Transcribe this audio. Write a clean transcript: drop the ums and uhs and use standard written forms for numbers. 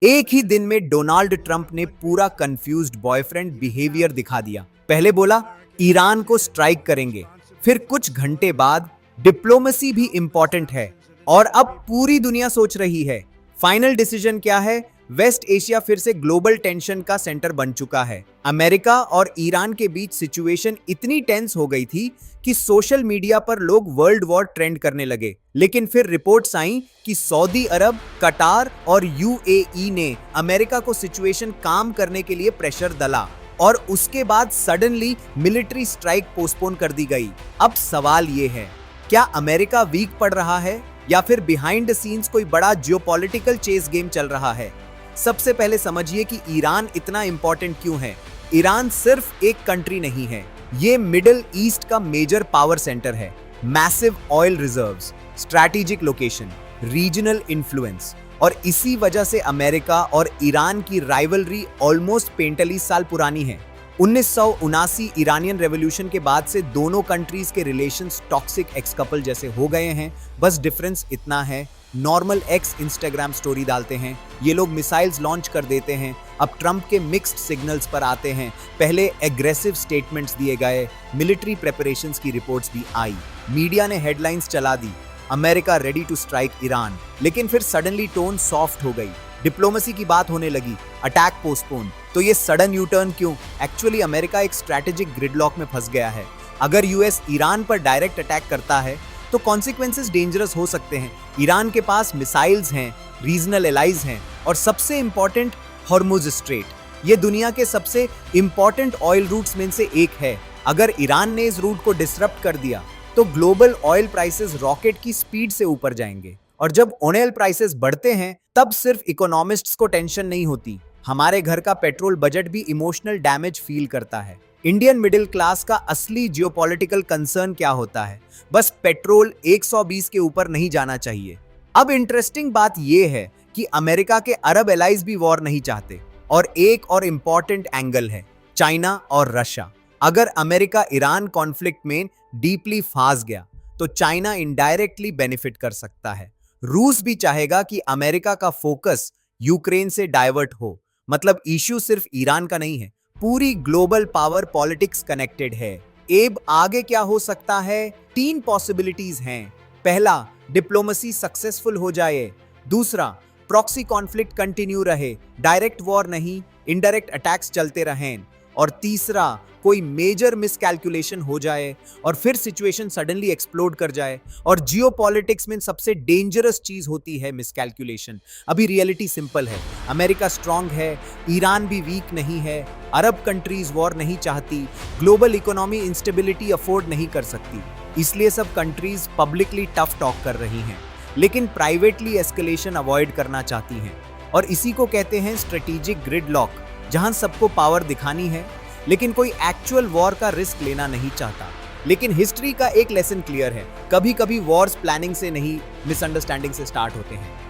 एक ही दिन में डोनाल्ड ट्रंप ने पूरा कंफ्यूज्ड बॉयफ्रेंड बिहेवियर दिखा दिया। पहले बोला ईरान को स्ट्राइक करेंगे, फिर कुछ घंटे बाद डिप्लोमेसी भी इंपॉर्टेंट है, और अब पूरी दुनिया सोच रही है फाइनल डिसीजन क्या है। वेस्ट एशिया फिर से ग्लोबल टेंशन का सेंटर बन चुका है। अमेरिका और ईरान के बीच सिचुएशन इतनी टेंस हो गई थी कि सोशल मीडिया पर लोग वर्ल्ड वॉर ट्रेंड करने लगे। लेकिन फिर रिपोर्ट्स आई कि सऊदी अरब, कटार और यूएई ने अमेरिका को सिचुएशन काम करने के लिए प्रेशर डाला, और उसके बाद सडनली मिलिट्री स्ट्राइक पोस्टपोन कर दी गई। अब सवाल ये है, क्या अमेरिका वीक पड़ रहा है या फिर बिहाइंड द सीन्स कोई बड़ा जियोपॉलिटिकल चेस गेम चल रहा है? सबसे पहले समझिए कि ईरान इतना इंपॉर्टेंट क्यों है। ईरान सिर्फ एक कंट्री नहीं है, ये मिडिल ईस्ट का मेजर पावर सेंटर है। Massive oil reserves, strategic location, regional influence, और इसी वजह से अमेरिका और ईरान की राइवलरी ऑलमोस्ट 45 साल पुरानी है। 1979 ईरानियन रेवोल्यूशन के बाद से दोनों कंट्रीज के रिलेशंस टॉक्सिक एक्स कपल जैसे हो गए हैं। बस डिफरेंस इतना है, नॉर्मल एक्स इंस्टाग्राम स्टोरी डालते हैं, ये लोग मिसाइल्स लॉन्च कर देते हैं। अब ट्रंप के मिक्स्ड सिग्नल्स पर आते हैं। पहले एग्रेसिव स्टेटमेंट्स दिए गए, मिलिट्री प्रेपरेशंस की रिपोर्ट्स भी आई, मीडिया ने हेडलाइंस चला दी, America ready to strike Iran. लेकिन फिर सडनली टोन सॉफ्ट हो गई, डिप्लोमेसी की बात होने लगी, अटैक पोस्टपोन। तो ये सडन यू टर्न क्यों? एक्चुअली अमेरिका एक स्ट्रैटेजिक ग्रिडलॉक में फंस गया है। अगर यूएस ईरान पर डायरेक्ट अटैक करता है तो कॉन्सिक्वेंसेस डेंजरस हो सकते हैं। ईरान के पास मिसाइल्स हैं, रीजनल एलाइज हैं, और सबसे इंपॉर्टेंट हॉर्मुज स्ट्रेट। ये दुनिया के सबसे इंपॉर्टेंट ऑयल रूट्स में से एक है। अगर ईरान ने इस रूट को डिसरप्ट कर दिया तो ग्लोबल ऑयल प्राइसेस रॉकेट की स्पीड से ऊपर जाएंगे, और जब ऑयल प्राइसेस बढ़ते हैं तब सिर्फ इकोनॉमिस्ट्स को टेंशन नहीं होती, हमारे घर का पेट्रोल बजट भी इमोशनल डैमेज फील करता है। इंडियन मिडिल क्लास का असली जियोपॉलिटिकल कंसर्न क्या होता है? बस पेट्रोल 120 के ऊपर नहीं जाना चाहिए। अब इंटरेस्टिंग बात यह है कि अमेरिका के अरब एलाइज भी वॉर नहीं चाहते, और एक और इंपॉर्टेंट एंगल है चाइना और रशिया। अगर अमेरिका ईरान कॉन्फ्लिक्ट में डीपली फंस गया तो चाइना इनडायरेक्टली बेनिफिट कर सकता है। रूस भी चाहेगा कि अमेरिका का फोकस यूक्रेन से डाइवर्ट हो। मतलब इश्यू सिर्फ ईरान का नहीं है, पूरी ग्लोबल पावर पॉलिटिक्स कनेक्टेड है। अब आगे क्या हो सकता है? 3 पॉसिबिलिटीज हैं। पहला, डिप्लोमेसी सक्सेसफुल हो जाए। दूसरा, प्रॉक्सी कॉन्फ्लिक्ट कंटिन्यू रहे, डायरेक्ट वॉर नहीं, इनडायरेक्ट अटैक्स चलते रहें। और तीसरा, कोई मेजर मिसकैलकुलेशन हो जाए और फिर सिचुएशन सडनली एक्सप्लोड कर जाए। और जियोपॉलिटिक्स में सबसे डेंजरस चीज होती है मिसकैलकुलेशन। अभी रियलिटी सिंपल है, अमेरिका स्ट्रांग है, ईरान भी वीक नहीं है, अरब कंट्रीज वॉर नहीं चाहती, ग्लोबल इकोनॉमी इंस्टेबिलिटी अफोर्ड नहीं कर सकती। इसलिए सब कंट्रीज पब्लिकली टफ टॉक कर रही हैं, लेकिन प्राइवेटली एस्केलेशन अवॉइड करना चाहती हैं। और इसी को कहते हैं स्ट्रेटेजिक ग्रिडलॉक, जहां सबको पावर दिखानी है लेकिन कोई एक्चुअल वॉर का रिस्क लेना नहीं चाहता। लेकिन हिस्ट्री का एक लेसन क्लियर है, कभी कभी वॉर्स प्लानिंग से नहीं, मिसअंडरस्टैंडिंग से स्टार्ट होते हैं।